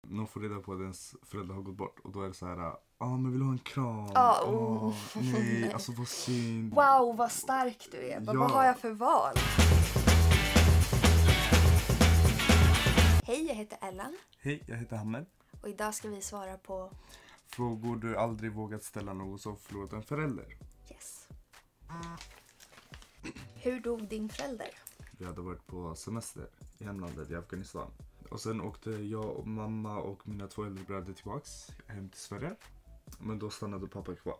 Någon får reda på att ens föräldrar har gått bort. Och då är det så här, men vill du ha en kram? Nej, Nej. alltså vad synd. Wow, vad stark du är. Ja. Vad har jag för val? Hej, jag heter Ellen. Hej, jag heter Hammed. Och idag ska vi svara på... Frågor du aldrig vågat ställa någon som förlorat en förälder. Yes. Hur dog din förälder? Vi hade varit på semester i hemlandet i Afghanistan. Och sen åkte jag och mamma och mina 2 äldre bröder tillbaks hem till Sverige. Men då stannade pappa kvar.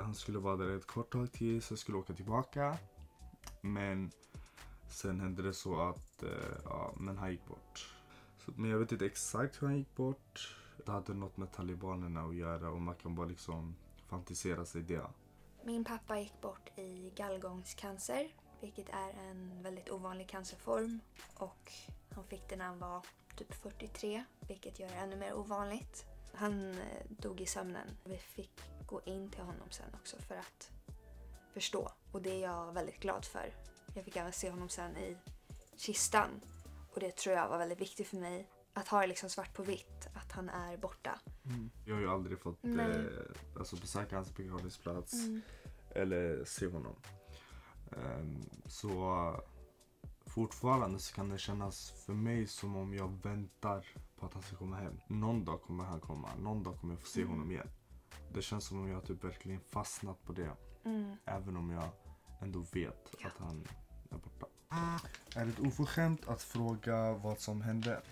Han skulle vara där ett kort tag till så jag skulle åka tillbaka. Men sen hände det så att men han gick bort. Men jag vet inte exakt hur han gick bort. Det hade något med talibanerna att göra och man kan bara liksom fantisera sig det. Min pappa gick bort i gallgångscancer, vilket är en väldigt ovanlig cancerform. Och han fick det när han var typ 43, vilket gör det ännu mer ovanligt. Han dog i sömnen. Vi fick gå in till honom sen också för att förstå. Och det är jag väldigt glad för. Jag fick även se honom sen i kistan. Och det tror jag var väldigt viktigt för mig. Att ha liksom svart på vitt, att han är borta. Jag har ju aldrig fått besöka hans begravningsplats eller se honom. Så fortfarande så kan det kännas för mig som om jag väntar på att han ska komma hem. Någon dag kommer han komma, någon dag kommer jag få se honom igen. Det känns som om jag typ verkligen fastnat på det. Även om jag ändå vet att han är borta. Är det oförskämt att fråga vad som hände?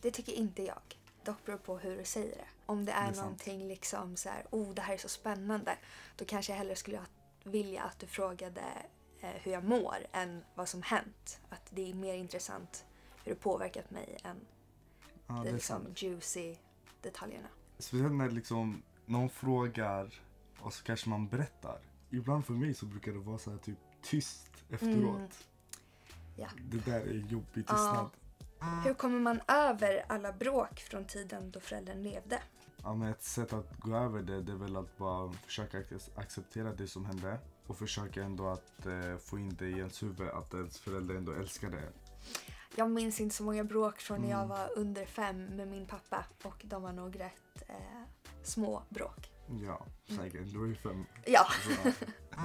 Det tycker inte jag. Dock beror på hur du säger det. Om det är någonting liksom så här, det här är så spännande. Då kanske jag hellre skulle vilja att du frågade hur jag mår än vad som hänt. Att det är mer intressant hur det påverkat mig än det liksom juicy detaljerna. Speciellt när liksom någon frågar och så kanske man berättar. Ibland för mig så brukar det vara så här typ tyst efteråt. Ja. Det där är jobbigt tystnad. Hur kommer man över alla bråk från tiden då föräldern levde? Ja, men ett sätt att gå över det är väl att bara försöka acceptera det som hände. Och försöka ändå att få in det i ens huvud att ens förälder ändå älskar det. Jag minns inte så många bråk från när jag var under 5 med min pappa. Och de var nog rätt små bråk. Ja, säkert. Du var ju 5. Ja.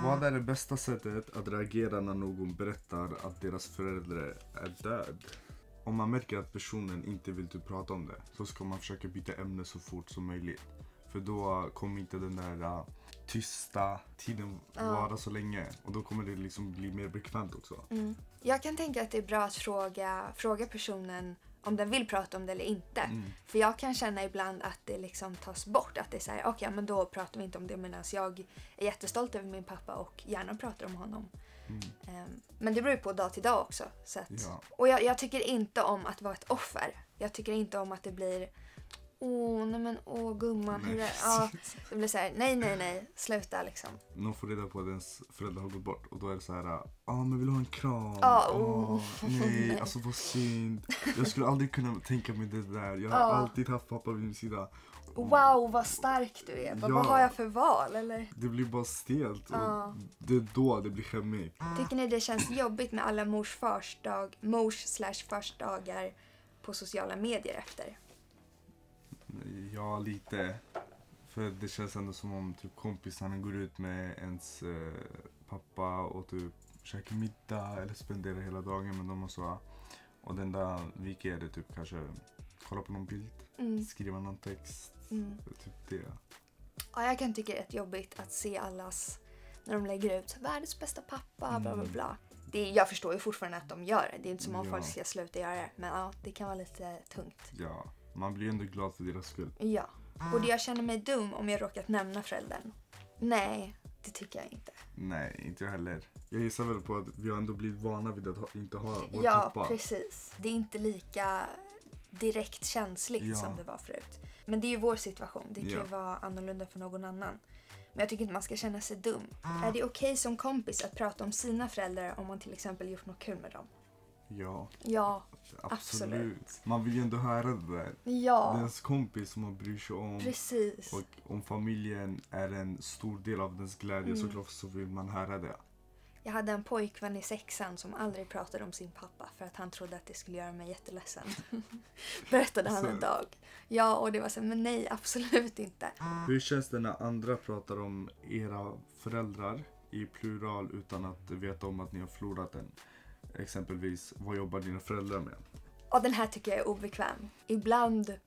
Vad är det bästa sättet att reagera när någon berättar att deras förälder är död? Om man märker att personen inte vill typ prata om det så ska man försöka byta ämne så fort som möjligt. För då kommer inte den där tysta tiden vara så länge. Och då kommer det liksom bli mer bekvämt också. Jag kan tänka att det är bra att fråga personen om den vill prata om det eller inte. För jag kan känna ibland att det liksom tas bort. Att det är så här, okej, men då pratar vi inte om det medan jag är jättestolt över min pappa och gärna pratar om honom. Men det beror ju på dag till dag också. Så att, och jag tycker inte om att vara ett offer. Jag tycker inte om att det blir gumman. Det blir så här, nej, sluta liksom. Någon får reda på att ens föräldrar har gått bort. Och då är det så här, men vill du ha en kram? Nej, alltså vad synd. Jag skulle aldrig kunna tänka mig det där. Jag har alltid haft pappa vid min sida. Wow, vad stark du är. Vad har jag för val, eller? Det blir bara stelt. Och det är då det blir skämmigt. Tycker ni det känns jobbigt med alla mors/farsdagar på sociala medier efter? Ja, lite. För det känns ändå som om typ kompisarna går ut med ens pappa och typ käkar middag eller spenderar hela dagen med dem och så. Och den där vika är det typ kanske kolla på någon bild, skriva någon text, typ det. Ja, jag kan tycka det är rätt jobbigt att se allas, när de lägger ut världens bästa pappa, bla bla bla. Jag förstår ju fortfarande att de gör det. Det är inte som om folk ska sluta göra det. Men det kan vara lite tungt. Ja, man blir ändå glad för deras skull. Ja, och jag känner mig dum om jag råkat nämna föräldern. Nej, det tycker jag inte. Nej, inte jag heller. Jag gissar väl på att vi har ändå blivit vana vid att inte ha vår pappa. Ja, precis. Det är inte lika direkt känsligt som det var förut. Men det är ju vår situation. Det kan ju vara annorlunda för någon annan. Men jag tycker inte man ska känna sig dum. Är det okej som kompis att prata om sina föräldrar om man till exempel gjort något kul med dem? Ja, absolut. Man vill ju ändå höra det där. Ja. Det är ens kompis som man bryr sig om. Precis. Och om familjen är en stor del av dens glädje så klart så vill man höra det. Jag hade en pojkvän i 6:an som aldrig pratade om sin pappa för att han trodde att det skulle göra mig jätteledsen. Berättade han en dag. Ja, och det var så, men nej, absolut inte. Hur känns det när andra pratar om era föräldrar i plural utan att veta om att ni har förlorat en? Exempelvis, vad jobbar dina föräldrar med? Och den här tycker jag är obekväm. Ibland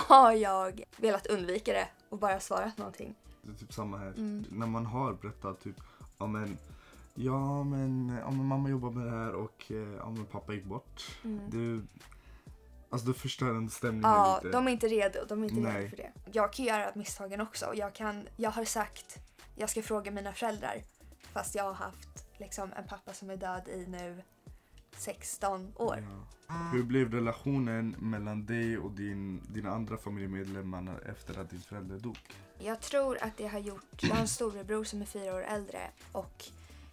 har jag velat undvika det och bara svarat någonting. Det är typ samma här. När man har berättat typ, ja men mamma jobbar med det här och men pappa gick bort. Alltså det förstör en stämning lite. De är inte redo. Redo för det. Jag kan göra misstagen också. Jag har sagt, jag ska fråga mina föräldrar. Fast jag har haft liksom en pappa som är död i nu 16 år. Ja. Hur blev relationen mellan dig och dina andra familjemedlemmar efter att din förälder dog? Jag tror att det har gjort... Jag har en storebror som är 4 år äldre. Och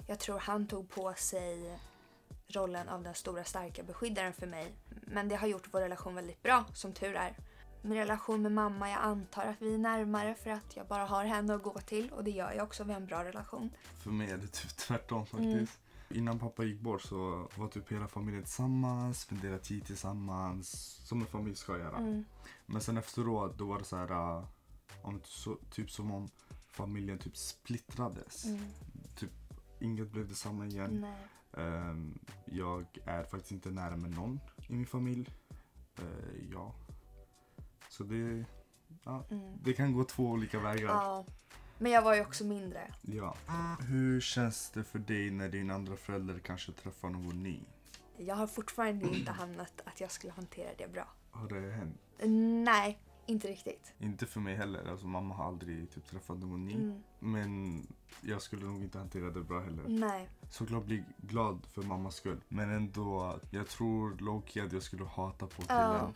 jag tror han tog på sig rollen av den stora starka beskyddaren för mig. Men det har gjort vår relation väldigt bra, som tur är. Min relation med mamma, jag antar att vi är närmare för att jag bara har henne att gå till. Och det gör jag också, vi har en bra relation. För mig är det typ tvärtom faktiskt. Innan pappa gick bort så var typ hela familjen tillsammans, spenderade tid tillsammans, som en familj ska göra. Men sen efteråt då var det så här, typ som om familjen typ splittrades. Typ inget blev detsamma igen. Jag är faktiskt inte nära med någon i min familj. Så det kan gå 2 olika vägar. Ja. Men jag var ju också mindre. Ja. Hur känns det för dig när din andra förälder kanske träffar någon ny? Jag har fortfarande inte hamnat att jag skulle hantera det bra. Har det hänt? Nej, inte riktigt. Inte för mig heller. Alltså mamma har aldrig typ träffat någon ny. Men jag skulle nog inte hantera det bra heller. Nej. Såklart bli glad för mammas skull. Men ändå, jag tror low-key att jag skulle hata på killen.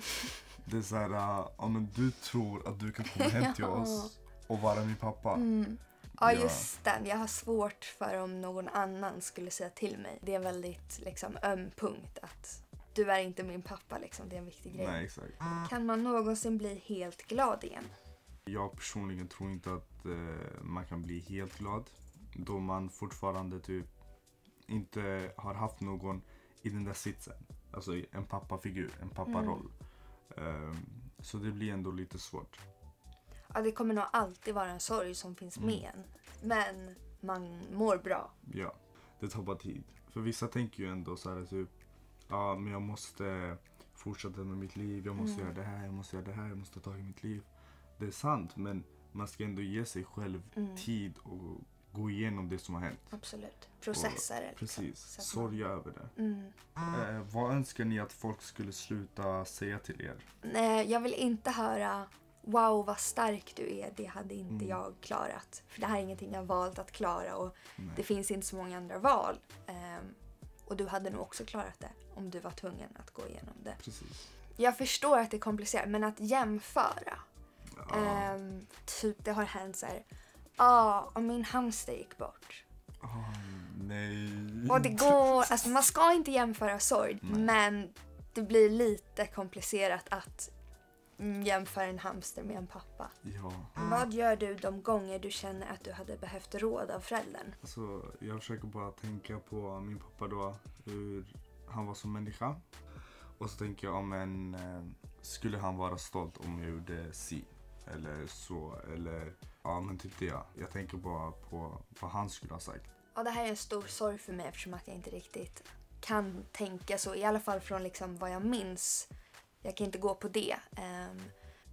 Det är så här, men du tror att du kan komma hem till oss och vara min pappa. Ja, just den. Jag har svårt för om någon annan skulle säga till mig. Det är en väldigt liksom, öm punkt att du är inte min pappa. Liksom. Det är en viktig grej. Nej, exakt. Kan man någonsin bli helt glad igen? Jag personligen tror inte att man kan bli helt glad. Då man fortfarande typ inte har haft någon i den där sitsen. Alltså en pappafigur, en papparoll. Så det blir ändå lite svårt. Ja, det kommer nog alltid vara en sorg som finns med en. Men man mår bra. Ja, det tar bara tid. För vissa tänker ju ändå så här typ, men jag måste fortsätta med mitt liv. Jag måste göra det här, jag måste göra det här, jag måste ta i mitt liv. Det är sant, men man ska ändå ge sig själv tid och gå igenom det som har hänt. Absolut. Processa det. Precis. Sorga över det. Vad önskar ni att folk skulle sluta säga till er? Nej, jag vill inte höra wow vad stark du är, det hade inte jag klarat. För det här är ingenting jag valt att klara och det finns inte så många andra val. Och du hade nog också klarat det om du var tvungen att gå igenom det. Precis. Jag förstår att det är komplicerat, men att jämföra. Typ det har hänt så här, och min hamster gick bort. Nej. Och det går, alltså man ska inte jämföra sorg, men det blir lite komplicerat att jämföra en hamster med en pappa. Ja. Vad gör du de gånger du känner att du hade behövt råd av föräldern? Alltså, jag försöker bara tänka på min pappa då, hur han var som människa. Och så tänker jag, skulle han vara stolt om jag gjorde si? Eller så, eller men typ det. Jag tänker bara på vad han skulle ha sagt. Ja, det här är en stor sorg för mig eftersom att jag inte riktigt kan tänka så. I alla fall från liksom vad jag minns. Jag kan inte gå på det.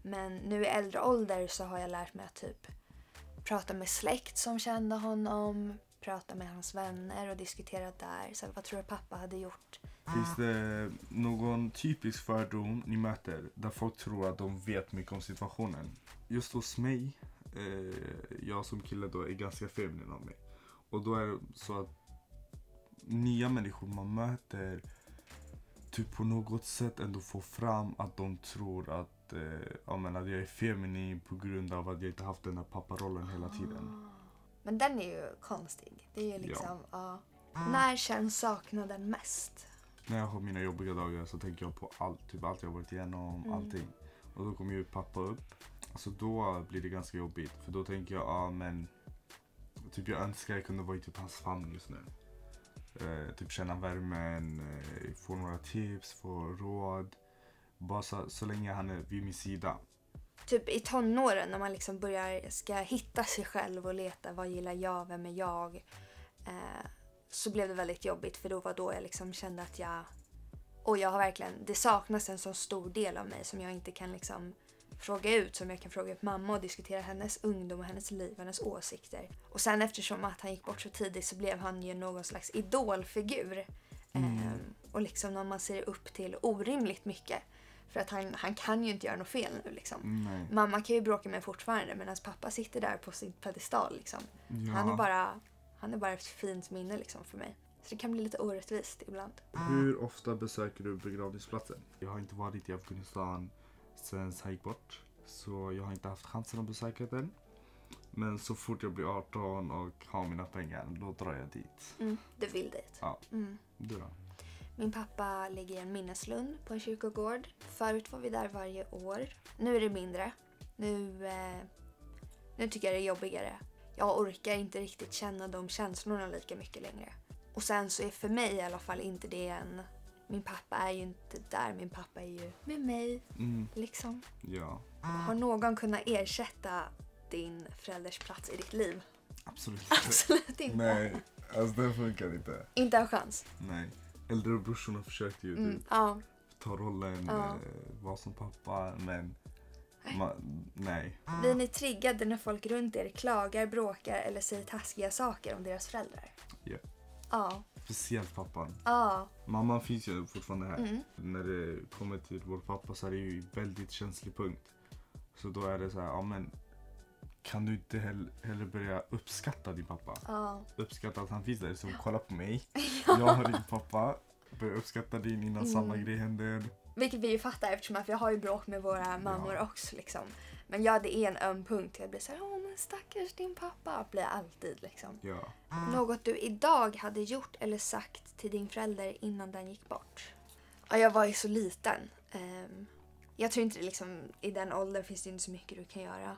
Men nu i äldre ålder så har jag lärt mig att typ prata med släkt som kände honom. Prata med hans vänner och diskutera där. Så vad tror du pappa hade gjort? Finns det någon typisk fördom ni möter där folk tror att de vet mycket om situationen? Just hos mig, jag som kille då är ganska feminin av mig. Och då är det så att nya människor man möter typ på något sätt ändå får fram att de tror att, att jag är feminin på grund av att jag inte haft den här papparollen hela tiden. Men den är ju konstig. Det är ju liksom, när känns saknaden mest? När jag har mina jobbiga dagar så tänker jag på allt. Typ allt jag har varit igenom, allting. Och då kommer ju pappa upp. Alltså då blir det ganska jobbigt. För då tänker jag, typ jag önskar jag kunde vara i typ hans famn just nu. Typ känna värmen, få några tips, få råd. Bara så länge han är vid min sida. Typ i tonåren när man liksom ska hitta sig själv och leta vad gillar jag, vem är jag. Så blev det väldigt jobbigt för då jag liksom kände att jag har verkligen, det saknas en så stor del av mig som jag inte kan liksom fråga ut, som jag kan fråga ut mamma och diskutera hennes ungdom och hennes liv, hennes åsikter. Och sen eftersom att han gick bort så tidigt så blev han ju någon slags idolfigur. Och liksom någon man ser upp till orimligt mycket. För att han kan ju inte göra något fel nu liksom. Nej. Mamma kan ju bråka med fortfarande medan pappa sitter där på sin pedestal liksom. Ja. Han är bara ett fint minne liksom för mig. Så det kan bli lite orättvist ibland. Hur ofta besöker du begravningsplatsen? Jag har inte varit i Afghanistan sen han gick bort. Så jag har inte haft chansen att besöka den. Men så fort jag blir 18 och har mina pengar, då drar jag dit. Du vill dit? Ja. Du då? Min pappa ligger i en minneslund på en kyrkogård. Förut var vi där varje år. Nu är det mindre. Nu tycker jag det är jobbigare. Jag orkar inte riktigt känna de känslorna lika mycket längre. Och sen så är för mig i alla fall inte det en... Min pappa är ju inte där. Min pappa är ju med mig. Liksom. Ja. Har någon kunnat ersätta din förälders plats i ditt liv? Absolut inte. Absolut inte. Nej, alltså det funkar inte. Inte en chans. Nej. Äldre brorsorna försökte ju ta rollen, vara som pappa, men nej. Blir ni triggade när folk runt er klagar, bråkar eller säger taskiga saker om deras föräldrar? Ja. Ja. Speciellt pappan. Ja. Mamman finns ju fortfarande här. När det kommer till vår pappa så är det ju en väldigt känslig punkt. Så då är det så här, ja men kan du inte heller börja uppskatta din pappa? Ja. Uppskatta att han finns där, så kolla på mig. Jag har din pappa. Börja uppskatta din innan samma grej händer. Vilket vi ju fattar eftersom att vi har ju bråk med våra mammor också liksom. Men ja, det är en öm punkt. Jag blir så här, men stackars din pappa. Blir alltid liksom. Ja. Något du idag hade gjort eller sagt till din förälder innan den gick bort? Ja, jag var ju så liten. Jag tror inte liksom, i den åldern finns det inte så mycket du kan göra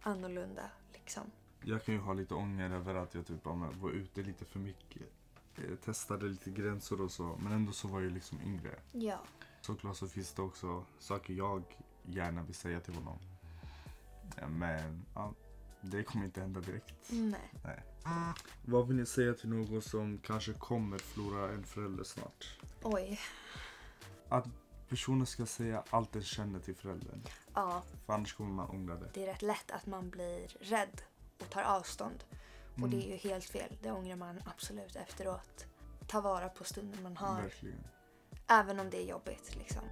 annorlunda liksom. Jag kan ju ha lite ånger över att jag typ var ute lite för mycket. Testade lite gränser och så. Men ändå så var jag liksom yngre. Ja. Såklart så finns det också saker jag gärna vill säga till honom. Men ja, det kommer inte hända direkt. Nej. Vad vill ni säga till någon som kanske kommer förlora en förälder snart? Oj. Att personen ska säga allt den känner till föräldern. Ja. För annars kommer man ångra det. Det är rätt lätt att man blir rädd och tar avstånd. Och det är ju helt fel. Det ångrar man absolut efteråt. Ta vara på stunden man har. Verkligen. Även om det är jobbigt liksom.